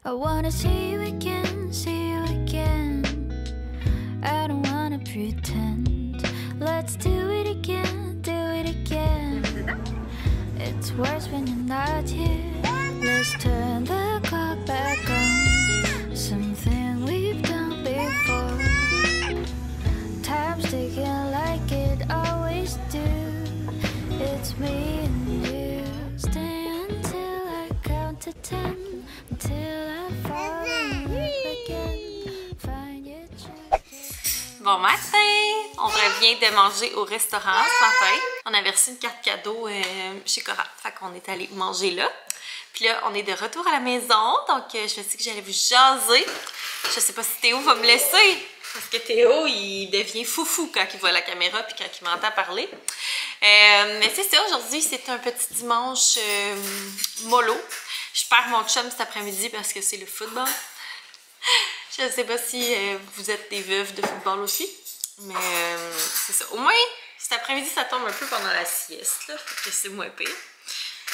I wanna see you again, see you again. I don't wanna pretend. Let's do it again, do it again. It's worse when you're not here. Let's turn the clock back on. Something we've done before. Time's ticking like it always do. It's me and you. Stay until I count to 10. Until I fall in love again. Find your check. Bon matin! On revient de manger au restaurant ce matin. On avait reçu une carte cadeau chez Cora. Fait qu'on est allé manger là. Puis là, on est de retour à la maison. Donc, je me suis dit que j'allais vous jaser. Je sais pas si Théo va me laisser. Parce que Théo, il devient foufou quand il voit la caméra puis quand il m'entend parler. Mais c'est ça, aujourd'hui, c'est un petit dimanche mollo. Je perds mon chum cet après-midi parce que c'est le football. Je sais pas si vous êtes des veuves de football aussi. Mais c'est ça. Au moins, cet après-midi, ça tombe un peu pendant la sieste. Là, fait que c'est moins pire.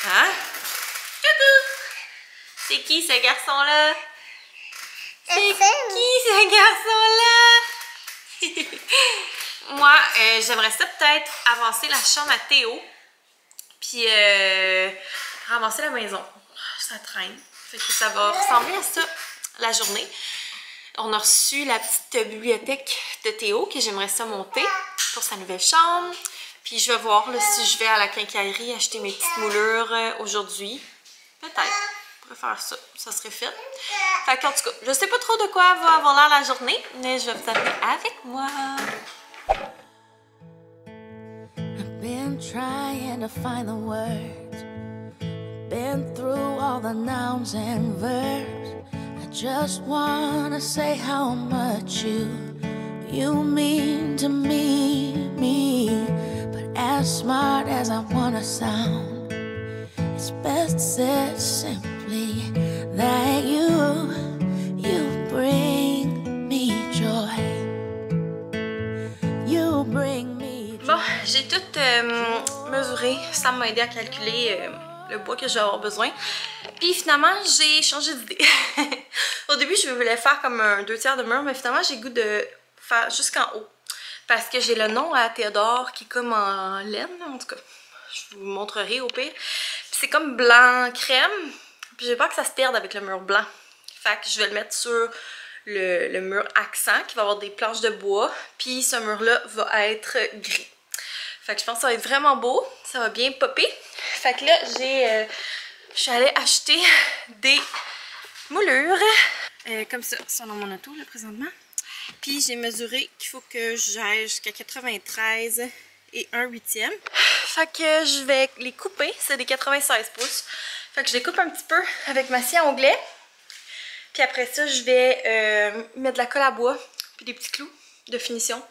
Hein? Coucou! C'est qui ce garçon-là? C'est qui ce garçon-là? Moi, j'aimerais ça peut-être avancer la chambre à Théo. Puis ramasser la maison. Ça traîne. Fait que ça va ressembler à ça la journée. On a reçu la petite bibliothèque de Théo que j'aimerais ça monter pour sa nouvelle chambre. Puis je vais voir là, si je vais à la quincaillerie acheter mes petites moulures aujourd'hui. Peut-être. Je pourrais faire ça. Ça serait fait. Fait qu'en tout cas, je sais pas trop de quoi va avoir l'air la journée, mais je vais vous amener avec moi. I've been trying to find the words. Been through all the nouns and verbs. I just wanna say how much you mean to me. But as smart as I wanna sound, it's best said simply that you bring me joy. You bring me joy. Bon, j'ai tout mesuré. Ça m'a aidé à calculer le bois que je vais avoir besoin. Puis finalement, j'ai changé d'idée. Au début, je voulais faire comme un 2/3 de mur, mais finalement, j'ai le goût de faire jusqu'en haut. Parce que j'ai le nom à Théodore qui est comme en laine, en tout cas. Je vous montrerai au pire. Puis c'est comme blanc crème. Puis j'ai peur que ça se perde avec le mur blanc. Fait que je vais le mettre sur le mur accent qui va avoir des planches de bois. Puis ce mur-là va être gris. Fait que je pense que ça va être vraiment beau. Ça va bien popper. Fait que là, je suis allée acheter des moulures. Comme ça, sont dans mon auto là présentement. Puis j'ai mesuré qu'il faut que j'aille jusqu'à 93 et 1/8. Fait que je vais les couper. C'est des 96 pouces. Fait que je les coupe un petit peu avec ma scie à onglet. Puis après ça, je vais mettre de la colle à bois. Puis des petits clous de finition.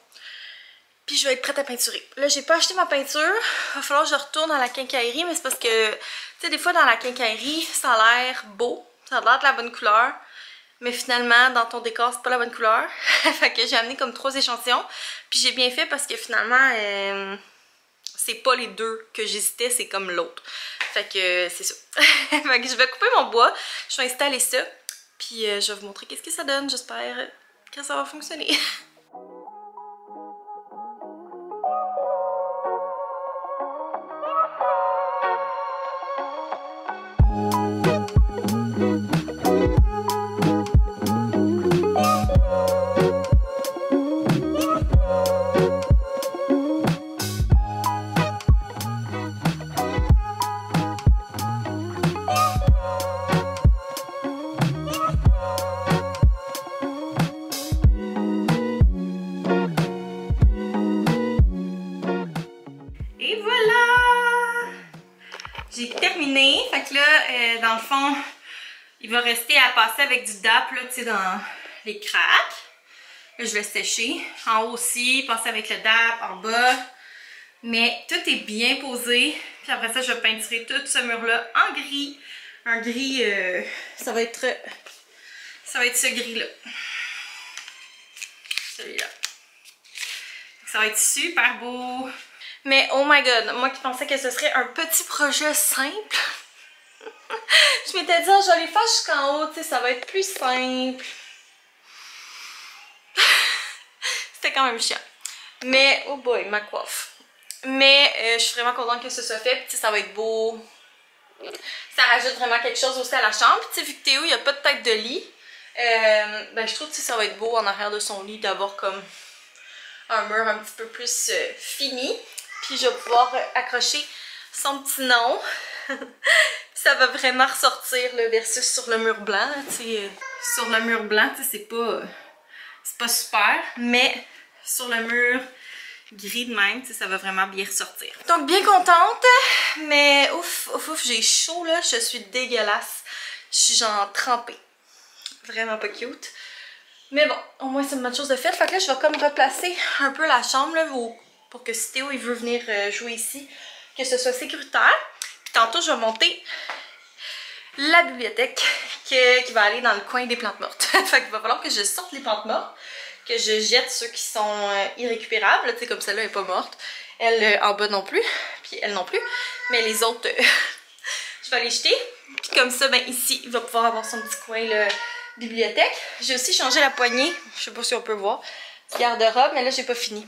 Puis je vais être prête à peinturer. Là, j'ai pas acheté ma peinture. Il va falloir que je retourne à la quincaillerie. Mais c'est parce que, tu sais, des fois dans la quincaillerie, ça a l'air beau. Ça a l'air de la bonne couleur. Mais finalement, dans ton décor, c'est pas la bonne couleur. Fait que j'ai amené comme 3 échantillons. Puis j'ai bien fait parce que finalement, c'est pas les deux que j'hésitais, c'est comme l'autre. Fait que c'est ça. Fait que je vais couper mon bois. Je vais installer ça. Puis je vais vous montrer qu'est-ce que ça donne. J'espère que ça va fonctionner. J'ai terminé, fait que là, dans le fond, il va rester à passer avec du DAP, là, tu sais, dans les craques. Là, je vais sécher. En haut aussi, passer avec le DAP, en bas. Mais tout est bien posé. Puis après ça, je vais peinturer tout ce mur-là en gris. Un gris, ça va être ce gris-là. Celui-là. Ça va être super beau. Mais oh my god, moi qui pensais que ce serait un petit projet simple, Je m'étais dit, je vais les faire jusqu'en haut, tu sais, ça va être plus simple. C'était quand même chiant. Mais, oh boy, ma coiffe. Mais je suis vraiment contente que ce soit fait, puis ça va être beau. Ça rajoute vraiment quelque chose aussi à la chambre. Puis tu sais, vu que Théo, il n'y a pas de tête de lit, ben je trouve que ça va être beau en arrière de son lit d'avoir comme un mur un petit peu plus fini. Puis je vais pouvoir accrocher son petit nom. Ça va vraiment ressortir le versus sur le mur blanc. Tu sais, sur le mur blanc, tu sais, c'est pas super, mais sur le mur gris de même, tu sais, ça va vraiment bien ressortir. Donc bien contente, mais ouf, j'ai chaud là, je suis dégueulasse. Je suis genre trempée. Vraiment pas cute. Mais bon, au moins c'est une bonne chose de faite. Fait que là, je vais comme replacer un peu la chambre là, pour que si Théo il veut venir jouer ici, que ce soit sécuritaire. Puis tantôt, je vais monter la bibliothèque qui va aller dans le coin des plantes mortes. Fait qu'il va falloir que je sorte les plantes mortes, que je jette ceux qui sont irrécupérables. Tu sais, comme celle-là n'est pas morte. Elle en bas non plus. Puis elle non plus. Mais les autres, je vais les jeter. Puis comme ça, ben ici, il va pouvoir avoir son petit coin là, bibliothèque. J'ai aussi changé la poignée. Je sais pas si on peut voir. Garde-robe, mais là, j'ai pas fini.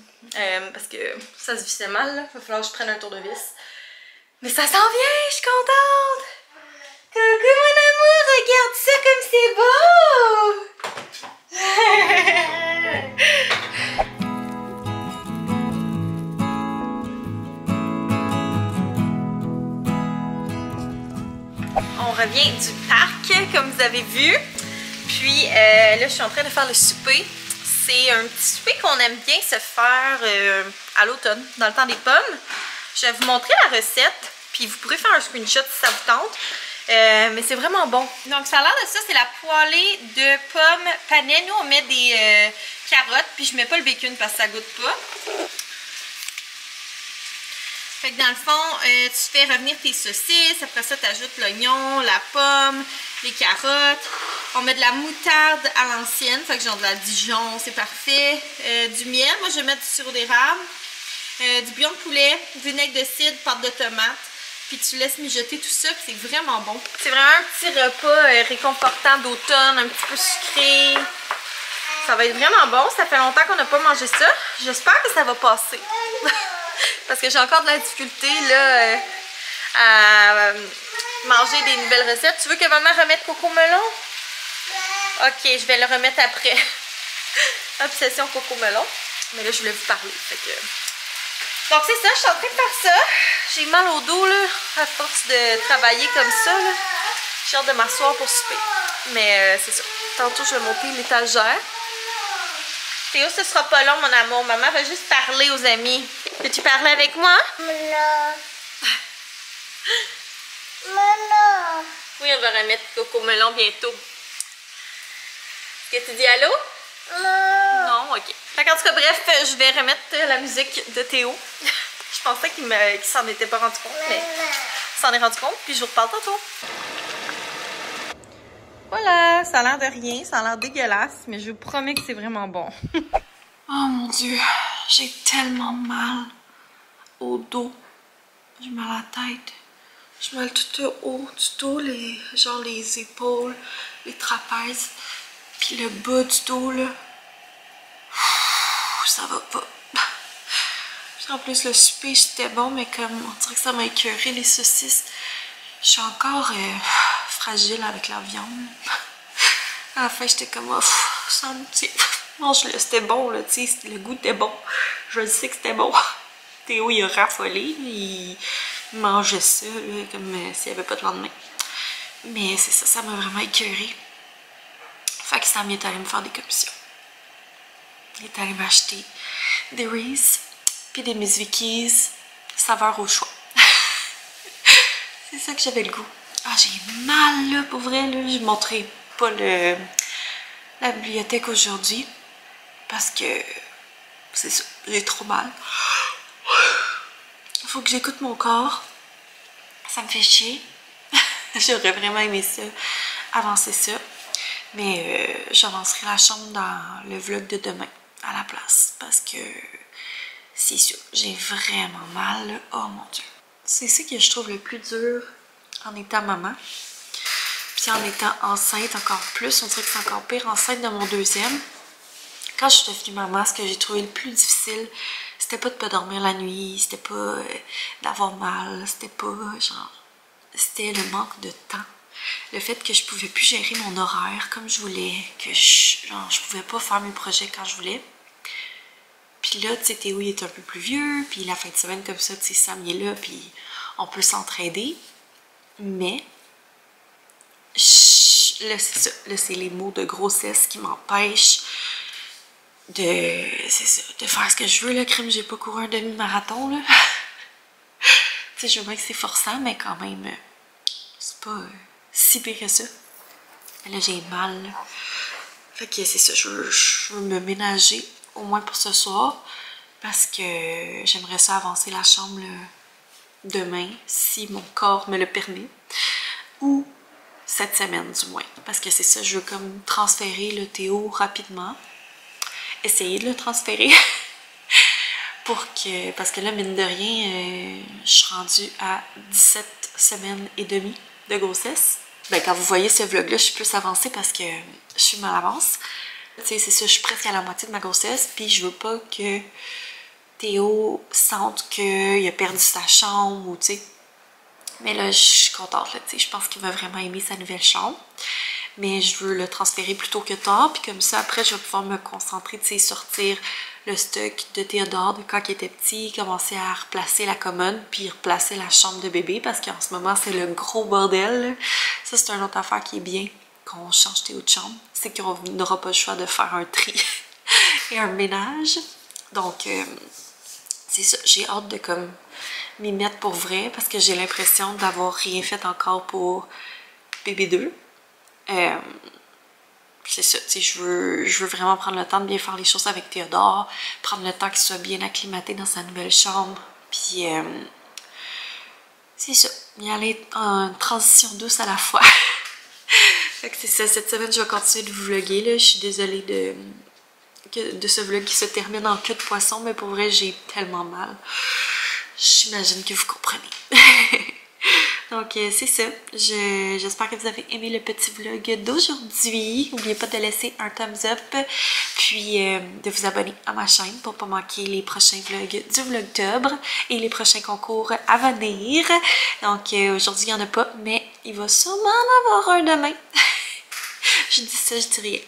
Parce que ça se vissait mal. Là. Il va falloir que je prenne un tournevis. Mais ça s'en vient, je suis contente! Coucou mon amour, regarde ça comme c'est beau! On revient du parc, comme vous avez vu. Puis là, je suis en train de faire le souper. C'est un petit souper qu'on aime bien se faire à l'automne, dans le temps des pommes. Je vais vous montrer la recette, puis vous pourrez faire un screenshot si ça vous tente. Mais c'est vraiment bon. Donc ça a l'air de ça, c'est la poêlée de pommes panais. Nous on met des carottes, puis je mets pas le bacon parce que ça goûte pas. Fait que dans le fond, tu fais revenir tes saucisses, après ça tu ajoutes l'oignon, la pomme, les carottes. On met de la moutarde à l'ancienne, fait que genre de la Dijon, c'est parfait. Du miel, moi je vais mettre du sirop d'érable, du bouillon de poulet, vinaigre de cidre, pâte de tomate. Puis tu laisses mijoter tout ça, puis c'est vraiment bon. C'est vraiment un petit repas réconfortant d'automne, un petit peu sucré. Ça va être vraiment bon. Ça fait longtemps qu'on n'a pas mangé ça. J'espère que ça va passer. Parce que j'ai encore de la difficulté là, à manger des nouvelles recettes. Tu veux que maman remette Coco Melon? Ok, je vais le remettre après. Obsession Coco Melon. Mais là, je voulais vous parler. Fait que... Donc c'est ça, je suis en train de faire ça. J'ai mal au dos là, à force de travailler comme ça. J'ai hâte de m'asseoir pour souper. Mais c'est ça. Tantôt je vais monter l'étagère. Théo, ce sera pas long mon amour. Maman va juste parler aux amis. Veux-tu parler avec moi? Maman. Maman. Oui, on va remettre Coco Melon bientôt. Est-ce que tu dis allô? Non. Non, ok. Fait qu'en tout cas, bref, je vais remettre la musique de Théo. Je pensais qu'il s'en était pas rendu compte, mais il s'en est rendu compte, puis je vous reparle tantôt. Voilà, ça a l'air de rien, ça a l'air dégueulasse, mais je vous promets que c'est vraiment bon. Oh mon Dieu, j'ai tellement mal au dos. J'ai mal à la tête. J'ai mal tout au haut du dos, genre les épaules, les trapèzes, puis le bas du dos, là. Ça va pas. En plus, le souper, c'était bon, mais comme on dirait que ça m'a écœuré les saucisses. Je suis encore fragile avec la viande. À la fin, j'étais comme, oh, ça me tient. Mange-le, c'était bon, là, tu sais, le goût était bon. Je le sais que c'était bon. Théo, il a raffolé, il mangeait ça, là, comme s'il n'y avait pas de lendemain. Mais c'est ça, ça m'a vraiment écœuré. Fait que Sam est allé me faire des commissions. Il est allé m'acheter des Reese, puis des Miss Vicky's, saveur au choix. C'est ça que j'avais le goût. Ah, j'ai mal là, pour vrai, là. Je ne montrerai pas la bibliothèque aujourd'hui, parce que c'est ça, j'ai trop mal. Il faut que j'écoute mon corps. Ça me fait chier. J'aurais vraiment aimé ça, avancer ça. Mais j'avancerai la chambre dans le vlog de demain à la place. Parce que c'est sûr, j'ai vraiment mal. Oh mon Dieu. C'est ça que je trouve le plus dur en étant maman. Puis en étant enceinte encore plus, on dirait que c'est encore pire, enceinte de mon deuxième. Quand je suis devenue maman, ce que j'ai trouvé le plus difficile, c'était pas de pas dormir la nuit, c'était pas d'avoir mal, c'était pas genre... C'était le manque de temps. Le fait que je pouvais plus gérer mon horaire comme je voulais, que je pouvais pas faire mes projets quand je voulais. Puis là, tu sais, Théo il est un peu plus vieux, puis la fin de semaine comme ça, tu sais, Sam il est là, puis on peut s'entraider. Mais, là, c'est ça. Là, c'est les mots de grossesse qui m'empêchent de faire ce que je veux, le crime. J'ai pas couru un demi-marathon, là. Tu sais, je vois que c'est forçant, mais quand même, c'est pas si pire que ça. Là, j'ai mal, là. Fait que c'est ça, je veux me ménager, au moins pour ce soir, parce que j'aimerais ça avancer la chambre là, demain, si mon corps me le permet, ou cette semaine du moins, parce que c'est ça, je veux comme transférer le Théo rapidement, essayer de le transférer, parce que là, mine de rien, je suis rendue à 17 semaines et demie de grossesse. Ben, quand vous voyez ce vlog-là, je suis plus avancée parce que je suis mal avance. Tu sais, c'est ça, je suis presque à la moitié de ma grossesse, puis je veux pas que Théo sente qu'il a perdu sa chambre ou tu sais. Mais là, je suis contente, là, tu sais, je pense qu'il va vraiment aimer sa nouvelle chambre. Mais je veux le transférer plutôt que tard, puis comme ça, après, je vais pouvoir me concentrer, tu sais, sortir le stock de Théodore de quand il était petit, commencer à replacer la commode, puis replacer la chambre de bébé, parce qu'en ce moment, c'est le gros bordel, là. Ça, c'est une autre affaire qui est bien, qu'on change Théo de chambre, c'est qu'on n'aura pas le choix de faire un tri et un ménage. Donc, c'est ça, j'ai hâte de comme m'y mettre pour vrai, parce que j'ai l'impression d'avoir rien fait encore pour bébé 2. C'est ça, tu sais, je veux vraiment prendre le temps de bien faire les choses avec Théodore, prendre le temps qu'il soit bien acclimaté dans sa nouvelle chambre, puis c'est ça, y aller en transition douce à la fois. Fait que c'est ça, cette semaine je vais continuer de vous vlogger, là, je suis désolée de ce vlog qui se termine en queue de poisson, mais pour vrai j'ai tellement mal. J'imagine que vous comprenez. Donc c'est ça, j'espère que vous avez aimé le petit vlog d'aujourd'hui. N'oubliez pas de laisser un thumbs up, puis de vous abonner à ma chaîne pour ne pas manquer les prochains vlogs du vlogtobre et les prochains concours à venir. Donc aujourd'hui il n'y en a pas, mais il va sûrement en avoir un demain. Je dis ça, je dis rien.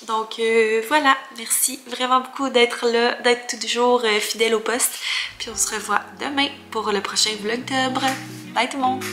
Donc voilà, merci vraiment beaucoup d'être là, d'être toujours fidèle au poste. Puis on se revoit demain pour le prochain vlogtobre. Bye tout le monde!